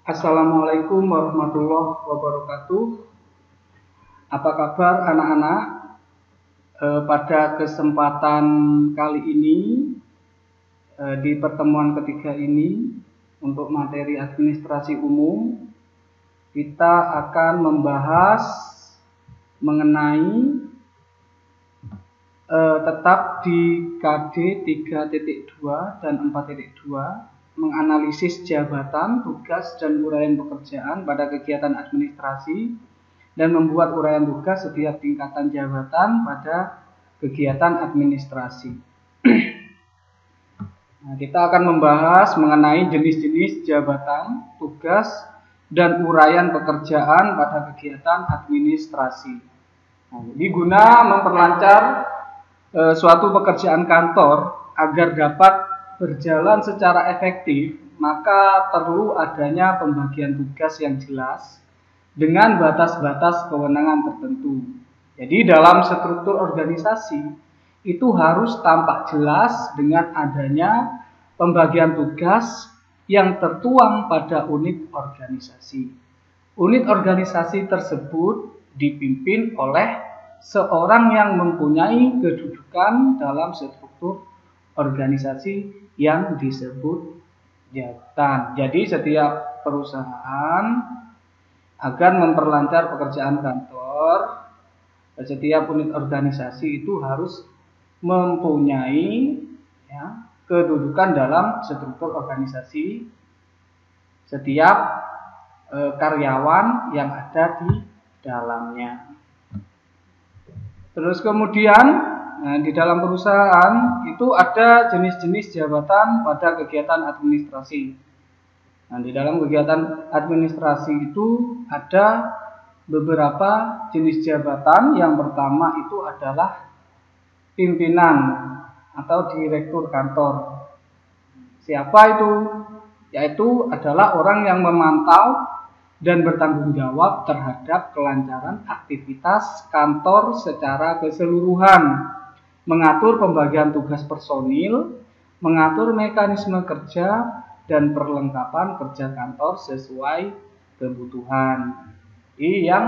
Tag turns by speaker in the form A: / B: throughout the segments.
A: Assalamualaikum warahmatullahi wabarakatuh. Apa kabar anak-anak? Pada kesempatan kali ini, di pertemuan ketiga ini, untuk materi administrasi umum, kita akan membahas mengenai tetap di KD 3.2 dan 4.2, menganalisis jabatan, tugas, dan uraian pekerjaan pada kegiatan administrasi dan membuat uraian tugas setiap tingkatan jabatan pada kegiatan administrasi. Nah, kita akan membahas mengenai jenis-jenis jabatan, tugas, dan uraian pekerjaan pada kegiatan administrasi. Nah, jadi guna memperlancar suatu pekerjaan kantor agar dapat berjalan secara efektif, maka perlu adanya pembagian tugas yang jelas dengan batas-batas kewenangan tertentu. Jadi dalam struktur organisasi itu harus tampak jelas dengan adanya pembagian tugas yang tertuang pada unit organisasi. Unit organisasi tersebut dipimpin oleh seorang yang mempunyai kedudukan dalam struktur organisasi yang disebut jabatan. Jadi setiap perusahaan agar memperlancar pekerjaan kantor, setiap unit organisasi itu harus mempunyai kedudukan dalam struktur organisasi setiap karyawan yang ada di dalamnya. Terus kemudian di dalam perusahaan itu ada jenis-jenis jabatan pada kegiatan administrasi. Nah, di dalam kegiatan administrasi itu ada beberapa jenis jabatan. Yang pertama itu adalah pimpinan atau direktur kantor. Siapa itu? Yaitu adalah orang yang memantau dan bertanggung jawab terhadap kelancaran aktivitas kantor secara keseluruhan, mengatur pembagian tugas personil, mengatur mekanisme kerja, dan perlengkapan kerja kantor sesuai kebutuhan. Yang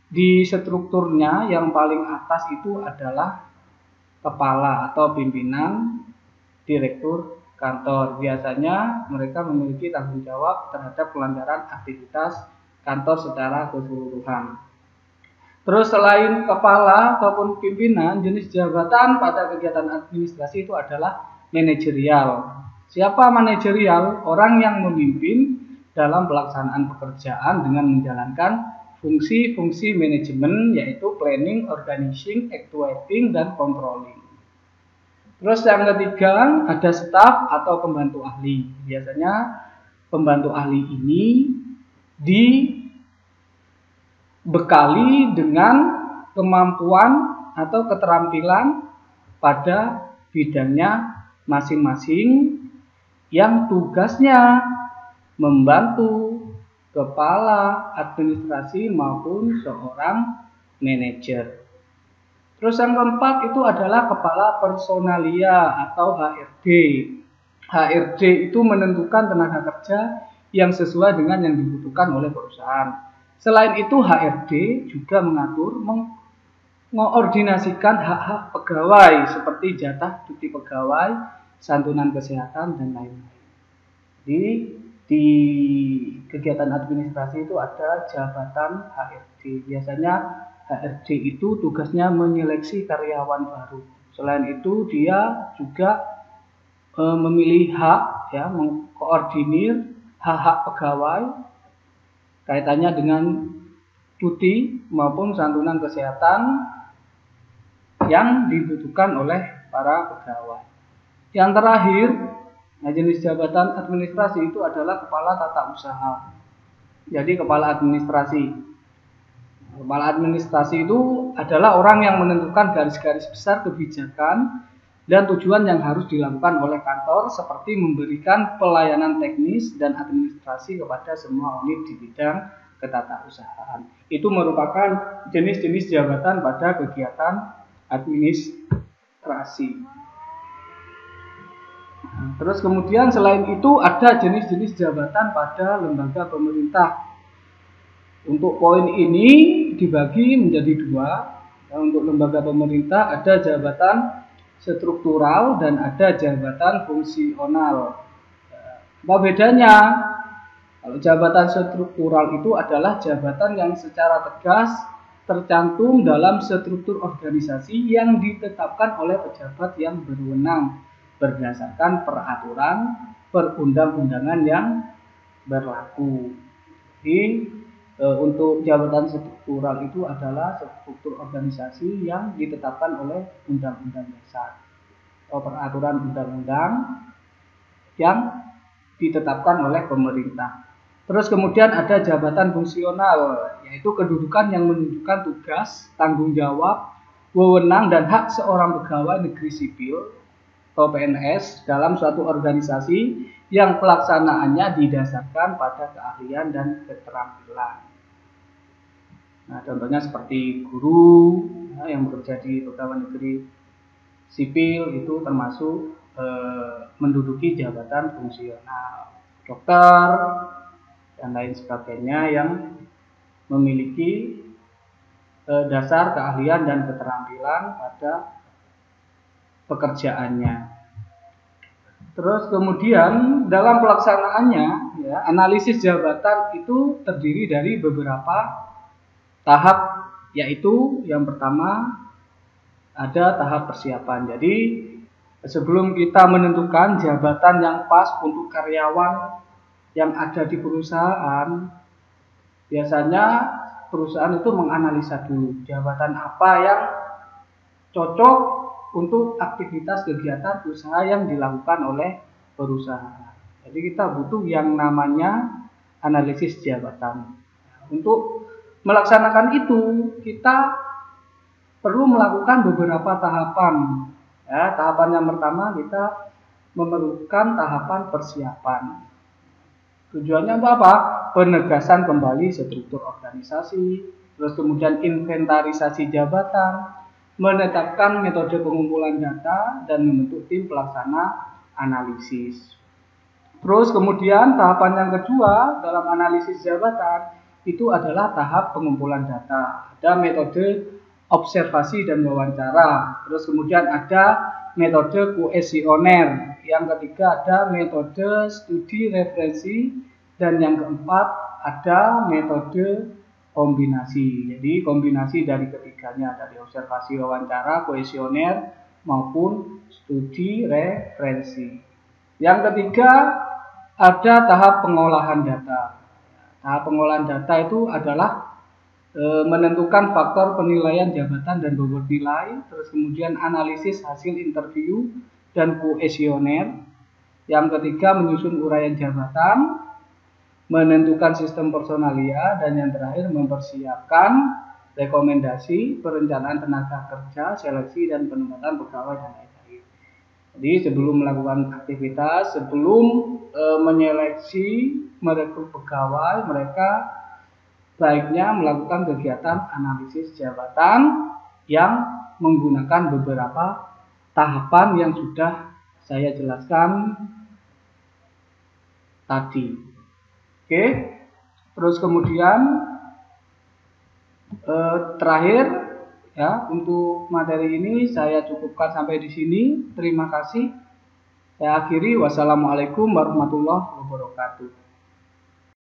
A: di strukturnya yang paling atas itu adalah kepala atau pimpinan direktur kantor. Biasanya mereka memiliki tanggung jawab terhadap kelancaran aktivitas kantor secara keseluruhan. Terus selain kepala ataupun pimpinan, jenis jabatan pada kegiatan administrasi itu adalah manajerial. Siapa manajerial? Orang yang memimpin dalam pelaksanaan pekerjaan dengan menjalankan fungsi-fungsi manajemen, yaitu planning, organizing, actuating, dan controlling. Terus yang ketiga ada staf atau pembantu ahli. Biasanya pembantu ahli ini dibekali dengan kemampuan atau keterampilan pada bidangnya masing-masing yang tugasnya membantu kepala administrasi maupun seorang manajer. Terus yang keempat itu adalah kepala personalia atau HRD. HRD itu menentukan tenaga kerja yang sesuai dengan yang dibutuhkan oleh perusahaan. Selain itu HRD juga mengatur, mengordinasikan hak-hak pegawai seperti jatah cuti pegawai, santunan kesehatan, dan lain-lain. Jadi di kegiatan administrasi itu ada jabatan HRD. Biasanya HRD itu tugasnya menyeleksi karyawan baru. Selain itu dia juga memilih hak, mengkoordinir hak-hak pegawai kaitannya dengan cuti maupun santunan kesehatan yang dibutuhkan oleh para pegawai. Yang terakhir, jenis jabatan administrasi itu adalah kepala tata usaha. Jadi kepala administrasi. Kepala administrasi itu adalah orang yang menentukan garis-garis besar kebijakan dan tujuan yang harus dilakukan oleh kantor, seperti memberikan pelayanan teknis dan administrasi kepada semua unit di bidang ketatausahaan. Itu merupakan jenis-jenis jabatan pada kegiatan administrasi. Terus kemudian selain itu ada jenis-jenis jabatan pada lembaga pemerintah. Untuk poin ini dibagi menjadi dua. Untuk lembaga pemerintah ada jabatan struktural dan ada jabatan fungsional. Apa bedanya? Kalau jabatan struktural itu adalah jabatan yang secara tegas tercantum dalam struktur organisasi yang ditetapkan oleh pejabat yang berwenang berdasarkan peraturan perundang-undangan yang berlaku. Jadi untuk jabatan struktural itu adalah struktur organisasi yang ditetapkan oleh undang-undang dasar atau peraturan undang-undang yang ditetapkan oleh pemerintah. Terus kemudian ada jabatan fungsional, yaitu kedudukan yang menunjukkan tugas, tanggung jawab, wewenang dan hak seorang pegawai negeri sipil atau PNS dalam suatu organisasi yang pelaksanaannya didasarkan pada keahlian dan keterampilan. Nah, contohnya seperti guru yang bekerja di pegawai negeri sipil itu termasuk menduduki jabatan fungsional. Dokter dan lain sebagainya yang memiliki dasar keahlian dan keterampilan pada pekerjaannya. Terus kemudian dalam pelaksanaannya, ya, analisis jabatan itu terdiri dari beberapa tahap, yaitu yang pertama ada tahap persiapan. Jadi sebelum kita menentukan jabatan yang pas untuk karyawan yang ada di perusahaan, biasanya perusahaan itu menganalisa dulu jabatan apa yang cocok untuk aktivitas kegiatan usaha yang dilakukan oleh perusahaan. Jadi kita butuh yang namanya analisis jabatan. Untuk melaksanakan itu kita perlu melakukan beberapa tahapan. Ya, tahapan yang pertama kita memerlukan tahapan persiapan. Tujuannya apa? Penegasan kembali struktur organisasi, terus kemudian inventarisasi jabatan, menetapkan metode pengumpulan data, dan membentuk tim pelaksana analisis. Terus kemudian tahapan yang kedua dalam analisis jabatan itu adalah tahap pengumpulan data. Ada metode observasi dan wawancara. Terus kemudian ada metode kuesioner. Yang ketiga ada metode studi referensi. Dan yang keempat ada metode kombinasi. Jadi kombinasi dari ketiganya, dari observasi, wawancara, kuesioner maupun studi referensi. Yang ketiga ada tahap pengolahan data. Tahap pengolahan data itu adalah menentukan faktor penilaian jabatan dan bobot nilai, terus kemudian analisis hasil interview dan kuesioner. Yang ketiga menyusun uraian jabatan, menentukan sistem personalia, dan yang terakhir mempersiapkan rekomendasi perencanaan tenaga kerja, seleksi dan penempatan pegawai dan lain-lain. Jadi sebelum melakukan aktivitas, sebelum menyeleksi merekrut pegawai, mereka baiknya melakukan kegiatan analisis jabatan yang menggunakan beberapa tahapan yang sudah saya jelaskan tadi. Oke, terus kemudian terakhir ya, untuk materi ini saya cukupkan sampai di sini. Terima kasih. Saya akhiri. Wassalamualaikum warahmatullahi wabarakatuh.